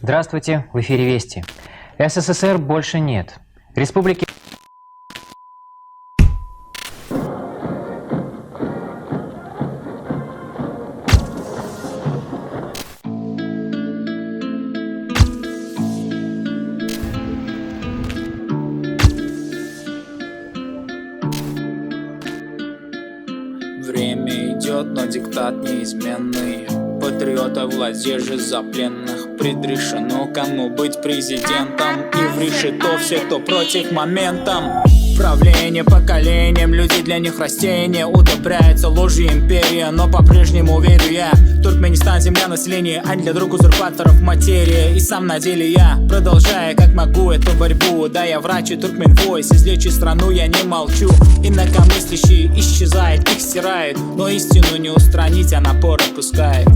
Здравствуйте, в эфире Вести. СССР больше нет. Республики... Время идет, но диктат неизменный. Патриотов власть держит за пленных. Предрешено, кому быть президентом. И в решето все, кто против моментом. Правление поколением, люди для них растения. Удобряется ложью империя, но по-прежнему верю я. Туркменистан, земля, население, а не для друг узурпаторов материя. И сам на деле я, продолжая как могу эту борьбу. Да, я врач и Туркмен Войс, излечить страну я не молчу. Инакомыслящие исчезают, их стирают, но истину не устранить, а напор отпускает.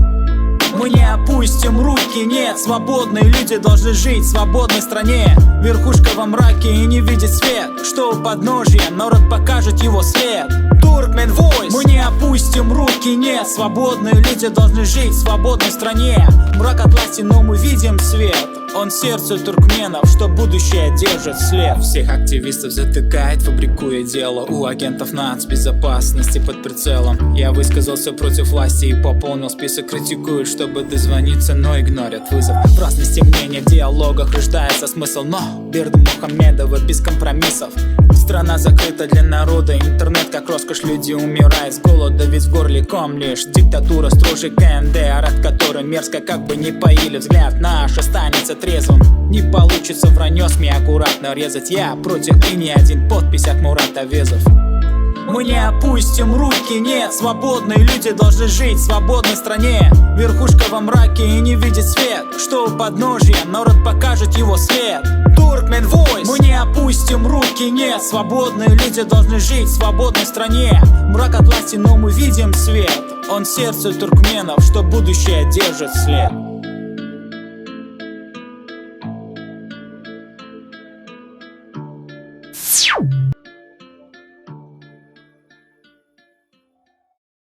Мы не опустим руки, нет, свободные люди должны жить в свободной стране. Верхушка во мраке и не видит свет, что у подножья народ покажет его след. Туркмен Войс. Мы не опустим руки, нет, свободные люди должны жить в свободной стране. Мрак от власти, но мы видим свет. Он сердце туркменов, что будущее держит след. Всех активистов затыкает, фабрикуя дело. У агентов нацбезопасности под прицелом. Я высказался против власти и пополнил список. Критикуют, чтобы дозвониться, но игнорят вызов. В разности мнения, в диалогах рождается смысл. Но Берды Мухаммедова без компромиссов. Страна закрыта для народа, интернет как роскошь, люди умирают с голода, ведь в горле ком лишь диктатура строже КНДР, от которой мерзко как бы не поили, взгляд наш останется трезвым. Не получится вранье СМИ аккуратно резать, я против и ни один подпись от Мурата Везов. Мы не опустим руки, нет, свободные люди должны жить в свободной стране. Верхушка во мраке и не видит свет, что у подножья народ покажет его след. Туркмен Войс. Мы не опустим руки, нет, свободные люди должны жить в свободной стране. Мрак от власти, но мы видим свет. Он сердце туркменов, что будущее держит след.